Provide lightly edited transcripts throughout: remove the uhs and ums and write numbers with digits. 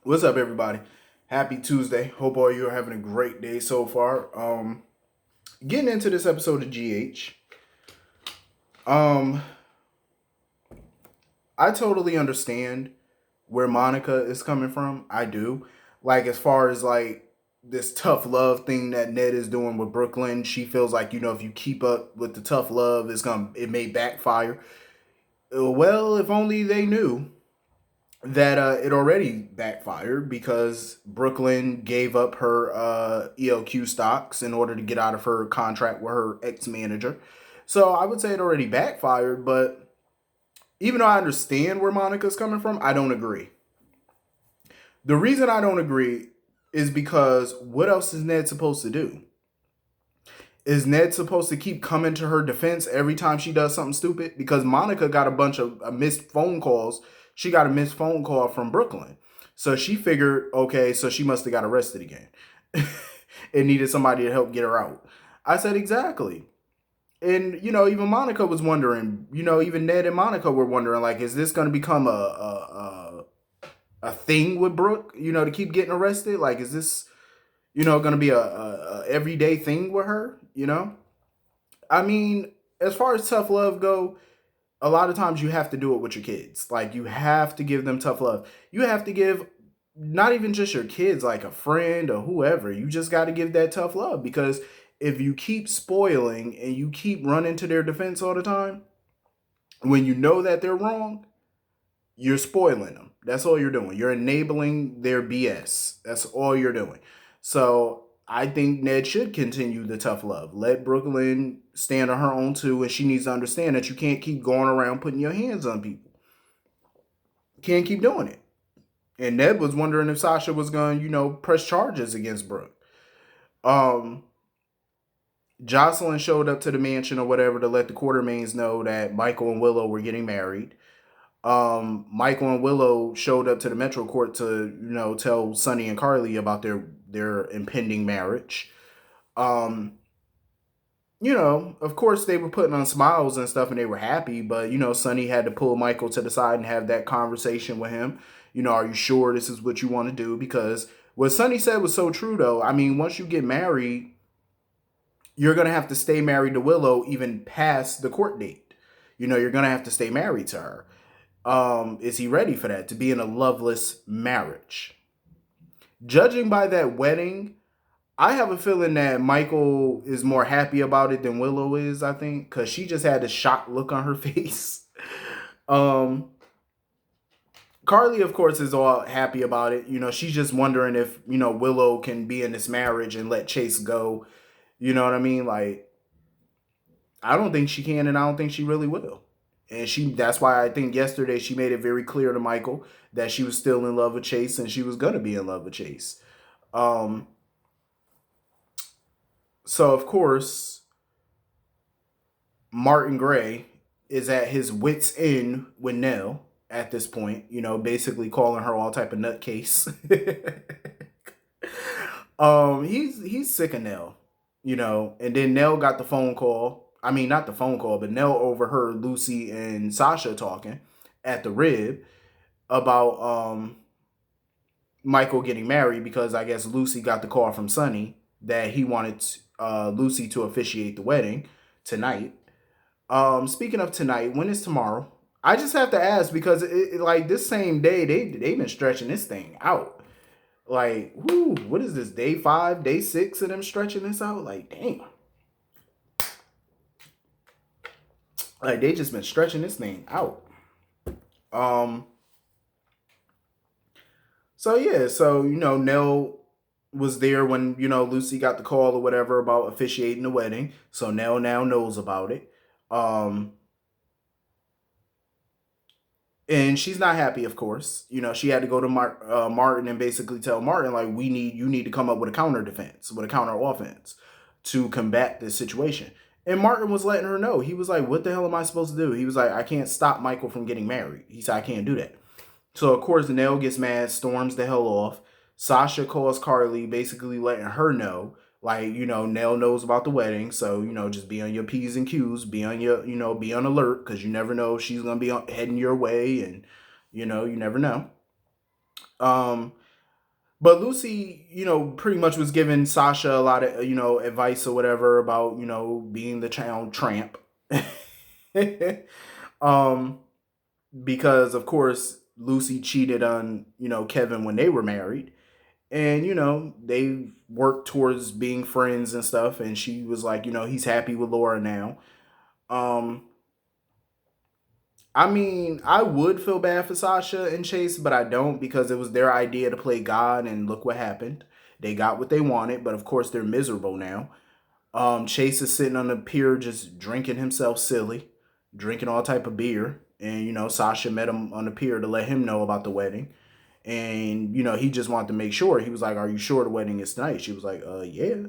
What's up, everybody? Happy Tuesday. Hope all you are having a great day so far. Getting into this episode of GH. Um, I totally understand where Monica is coming from. I do. Like as far as like this tough love thing that Ned is doing with Brooklyn, she feels like if you keep up with the tough love, it may backfire. Well, if only they knew that it already backfired because Brooklyn gave up her ELQ stocks in order to get out of her contract with her ex manager. So I would say it already backfired, but even though I understand where Monica's coming from, I don't agree. The reason I don't agree is because what else is Ned supposed to do? Is Ned supposed to keep coming to her defense every time she does something stupid? Because Monica got a bunch of missed phone calls. She got a missed phone call from Brooklyn. So she figured, okay, so she must have got arrested again and needed somebody to help get her out. I said, exactly. And, even Monica was wondering, even Ned and Monica were wondering, like, is this going to become a thing with Brooke, to keep getting arrested? Like, is this, going to be a everyday thing with her? I mean, as far as tough love go, a lot of times you have to do it with your kids. Like you have to give them tough love. You have to give not even just your kids, like a friend or whoever. You just got to give that tough love because if you keep spoiling and you keep running to their defense all the time, when you know that they're wrong, you're spoiling them. That's all you're doing. You're enabling their BS. That's all you're doing. So I think Ned should continue the tough love. Let Brooklyn stand on her own too, and she needs to understand that you can't keep going around putting your hands on people. Can't keep doing it. And Ned was wondering if Sasha was going to, press charges against Brooke. Um, Jocelyn showed up to the mansion or whatever to let the Quartermains know that Michael and Willow were getting married. Michael and Willow showed up to the Metro Court to, tell Sonny and Carly about their impending marriage. Um, of course they were putting on smiles and stuff and they were happy, but Sonny had to pull Michael to the side and have that conversation with him. Are you sure this is what you want to do? Because what Sonny said was so true though. I mean, once you get married, you're gonna have to stay married to Willow even past the court date. You're gonna have to stay married to her. Is he ready for that? To be in a loveless marriage? Judging by that wedding, I have a feeling that Michael is more happy about it than Willow is, I think, because she just had a shocked look on her face. Um, Carly, of course, is all happy about it. She's just wondering if, Willow can be in this marriage and let Chase go. You know what I mean? Like, I don't think she can, and I don't think she really will. And that's why I think yesterday she made it very clear to Michael that she was still in love with Chase and she was gonna be in love with Chase. Um, so of course, Martin Gray is at his wits end with Nell at this point, basically calling her all type of nutcase. He's sick of Nell, and then Nell got the phone call. I mean, not the phone call, but Nell overheard Lucy and Sasha talking at the rib about Michael getting married because I guess Lucy got the call from Sonny that he wanted Lucy to officiate the wedding tonight. Speaking of tonight, when is tomorrow? I just have to ask because like this same day they've been stretching this thing out. Like, whoo, what is this? Day 5, day 6 of them stretching this out? Like, damn. Like they just been stretching this thing out. Um, so yeah, so Nell was there when Lucy got the call or whatever about officiating the wedding. So Nell now knows about it. Um, and she's not happy, of course. She had to go to Martin and basically tell Martin like, you need to come up with a counter defense, with a counter offense to combat this situation. And Martin was letting her know. He was like, what the hell am I supposed to do? He was like, I can't stop Michael from getting married. He said, I can't do that. So, of course, Nell gets mad, storms the hell off. Sasha calls Carly, basically letting her know, like, Nell knows about the wedding. So, just be on your P's and Q's, be on your, be on alert because you never know if she's going to be heading your way and, you never know. Um, But Lucy, pretty much was giving Sasha a lot of, advice or whatever about, being the town tramp. um, because of course Lucy cheated on, Kevin when they were married. And, they worked towards being friends and stuff. And she was like, he's happy with Laura now. Um, I mean, I would feel bad for Sasha and Chase, but I don't because it was their idea to play God, and look what happened. They got what they wanted, but of course they're miserable now. Chase is sitting on the pier just drinking himself silly, drinking all type of beer, and Sasha met him on the pier to let him know about the wedding, and he just wanted to make sure. He was like, "Are you sure the wedding is tonight?" She was like, Yeah."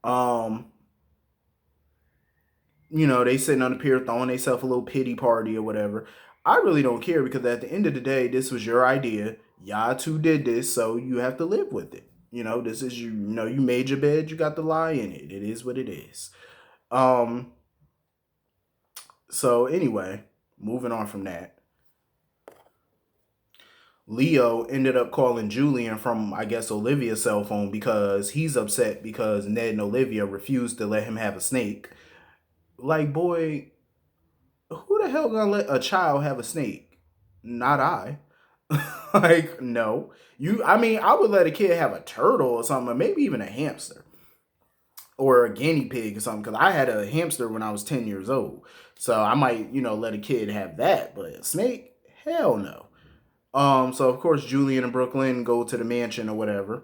Um, they sitting on the pier throwing themselves a little pity party or whatever. I really don't care because at the end of the day, this was your idea. Y'all two did this, so you have to live with it. This is you made your bed, you got to lie in it. It is what it is. Um, so anyway, moving on from that. Leo ended up calling Julian from, I guess, Olivia's cell phone because he's upset because Ned and Olivia refused to let him have a snake. Like, boy, who the hell gonna let a child have a snake? Not I. Like, no. I mean, I would let a kid have a turtle or something, or maybe even a hamster or a guinea pig or something, because I had a hamster when I was 10 years old. So I might, let a kid have that, but a snake? Hell no. So of course Julian and Brooklyn go to the mansion or whatever.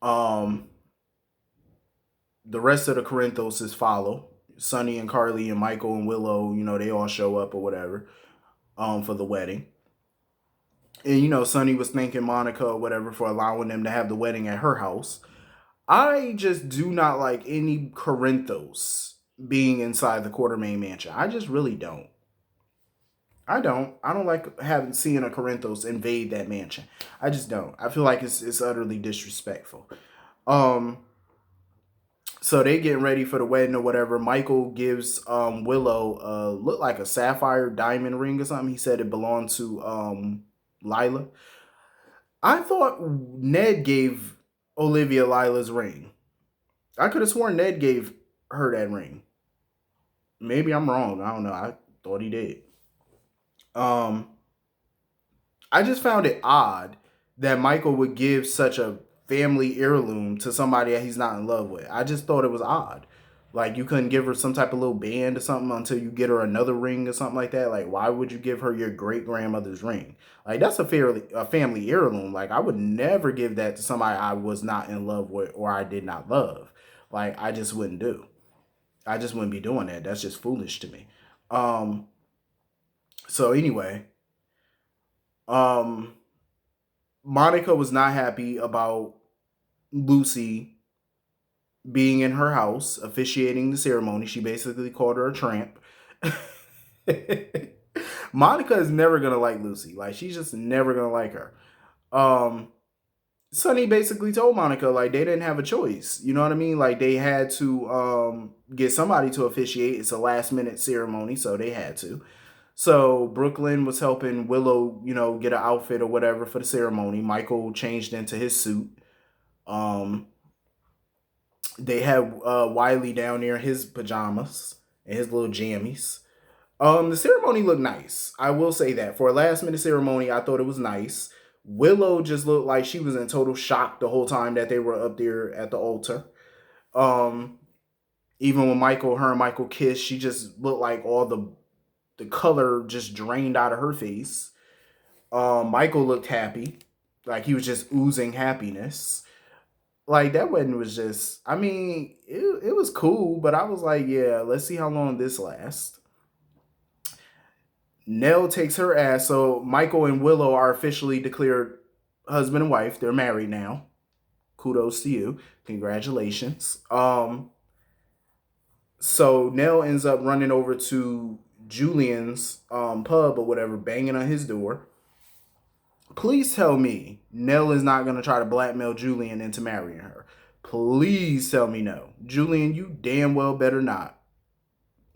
Um, the rest of the Corinthos follow. Sonny and Carly and Michael and Willow, they all show up or whatever, for the wedding. And Sonny was thanking Monica or whatever for allowing them to have the wedding at her house. I just do not like any Corinthos being inside the Quartermain mansion. I just really don't. I don't. I don't like seeing a Corinthos invade that mansion. I just don't. I feel like it's utterly disrespectful. Um, so they getting ready for the wedding or whatever. Michael gives Willow look like a sapphire diamond ring or something. He said it belonged to Lila. I thought Ned gave Olivia Lila's ring. I could have sworn Ned gave her that ring. Maybe I'm wrong. I don't know. I thought he did. Um, I just found it odd that Michael would give such a family heirloom to somebody that he's not in love with. I just thought it was odd. Like, you couldn't give her some type of little band or something until you get her another ring or something like that. Like, why would you give her your great grandmother's ring? Like, that's a family heirloom. Like, I would never give that to somebody I was not in love with or I did not love. Like, I just wouldn't do. I just wouldn't be doing that. That's just foolish to me. Um, so anyway, um, Monica was not happy about Lucy being in her house officiating the ceremony. She basically called her a tramp. Monica is never gonna like Lucy. Like, she's just never gonna like her. Um, Sonny basically told Monica like they didn't have a choice. You know what I mean? Like, they had to get somebody to officiate. It's a last minute ceremony, so they had to. So Brooklyn was helping Willow, get an outfit or whatever for the ceremony. Michael changed into his suit. Um, they had Wiley down there in his pajamas and his little jammies. The ceremony looked nice. I will say that. For a last minute ceremony, I thought it was nice. Willow just looked like she was in total shock the whole time that they were up there at the altar. Um, Even when her and Michael kissed, she just looked like all the color just drained out of her face. Michael looked happy, like he was just oozing happiness. Like, that wedding was just, I mean, it was cool, but I was like, yeah, let's see how long this lasts. Nell takes her ass, so Michael and Willow are officially declared husband and wife. They're married now. Kudos to you. Congratulations. So Nell ends up running over to Julian's pub or whatever, banging on his door. Please tell me Nell is not going to try to blackmail Julian into marrying her. Please tell me no. Julian, you damn well better not.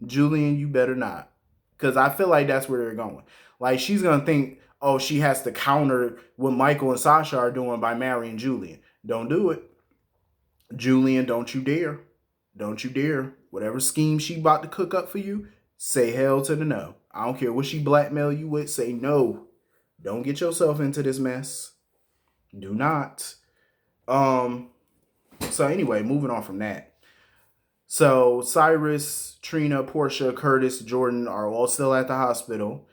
Julian, you better not. Because I feel like that's where they're going. Like, she's going to think, oh, she has to counter what Michael and Sasha are doing by marrying Julian. Don't do it. Julian, don't you dare. Don't you dare. Whatever scheme she about to cook up for you, say hell to the no. I don't care what she blackmail you with, say no. Don't get yourself into this mess. Do not. So anyway, moving on from that. So Cyrus, Trina, Portia, Curtis, Jordan are all still at the hospital.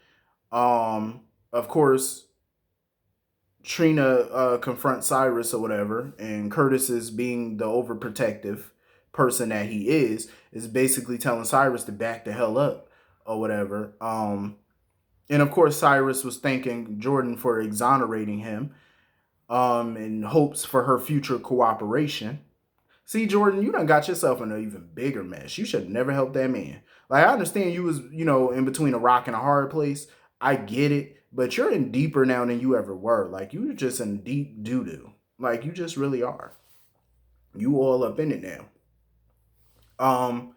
Of course, Trina confronts Cyrus or whatever, and Curtis is being the overprotective person that he is basically telling Cyrus to back the hell up or whatever. And of course, Cyrus was thanking Jordan for exonerating him, in hopes for her future cooperation. See, Jordan, you done got yourself in an even bigger mess. You should have never helped that man. Like, I understand you was, in between a rock and a hard place. I get it. But you're in deeper now than you ever were. Like, you're just in deep doo-doo. Like, you just really are. You all up in it now.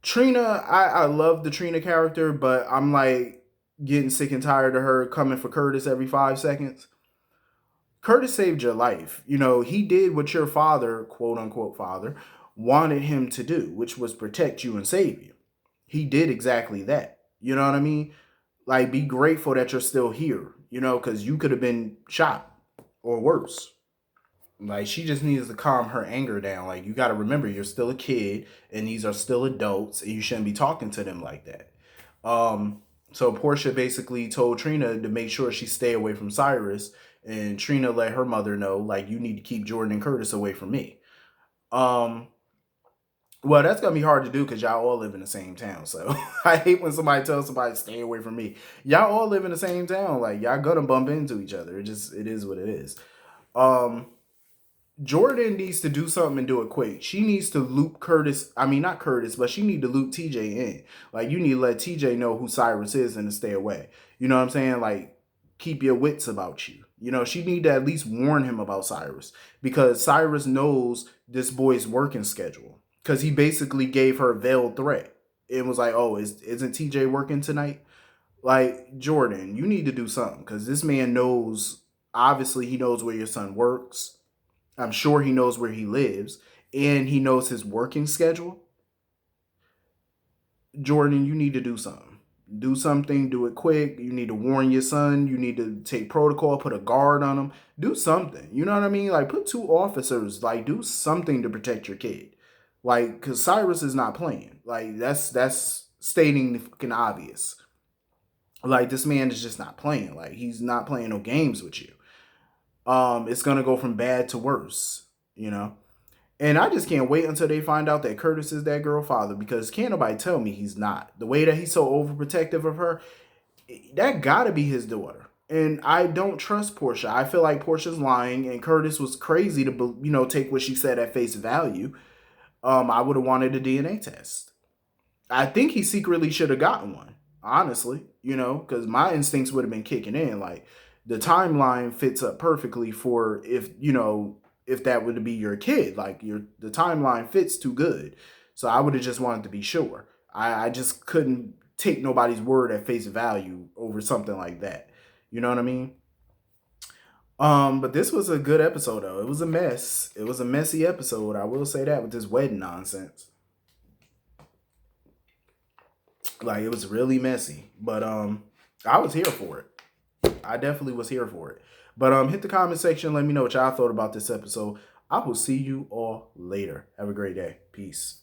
Trina, I love the Trina character, but I'm like getting sick and tired of her coming for Curtis every 5 seconds. Curtis saved your life. He did what your father, quote unquote father, wanted him to do, which was protect you and save you. He did exactly that. You know what I mean? Like, be grateful that you're still here, because you could have been shot or worse. Like, she just needs to calm her anger down. Like, you got to remember, you're still a kid and these are still adults and you shouldn't be talking to them like that. So Portia basically told Trina to make sure she stay away from Cyrus, and Trina let her mother know, like, you need to keep Jordan and Curtis away from me. Well, that's gonna be hard to do because y'all all live in the same town. So I hate when somebody tells somebody to stay away from me. Y'all all live in the same town. Like, y'all gonna bump into each other. It is what it is. Jordan needs to do something and do it quick. She needs to loop Curtis. I mean, not Curtis, but she need to loop TJ in. Like, you need to let TJ know who Cyrus is and to stay away. You know what I'm saying? Like, keep your wits about you. She need to at least warn him about Cyrus, because Cyrus knows this boy's working schedule, because he basically gave her a veiled threat. It was like, oh, isn't TJ working tonight? Like, Jordan, you need to do something, because this man knows, obviously he knows where your son works. I'm sure he knows where he lives, and he knows his working schedule. Jordan, you need to do something. Do something, do it quick. You need to warn your son. You need to take protocol, put a guard on him. Do something. You know what I mean? Like, put 2 officers, like, do something to protect your kid. Like, because Cyrus is not playing. Like, that's stating the fucking obvious. Like, this man is just not playing. Like, he's not playing no games with you. It's gonna go from bad to worse, And I just can't wait until they find out that Curtis is that girl father, because can't nobody tell me he's not. The way that he's so overprotective of her, that gotta be his daughter. And I don't trust Portia. I feel like Portia's lying, and Curtis was crazy to, take what she said at face value. I would have wanted a DNA test. I think he secretly should have gotten one, honestly, because my instincts would have been kicking in. Like, the timeline fits up perfectly for if that would be your kid. Like, the timeline fits too good. So I would have just wanted to be sure. I just couldn't take nobody's word at face value over something like that. You know what I mean? But this was a good episode though. It was a mess. It was a messy episode. I will say that, with this wedding nonsense. Like, it was really messy. But I was here for it. I definitely was here for it. But hit the comment section. Let me know what y'all thought about this episode. I will see you all later. Have a great day. Peace.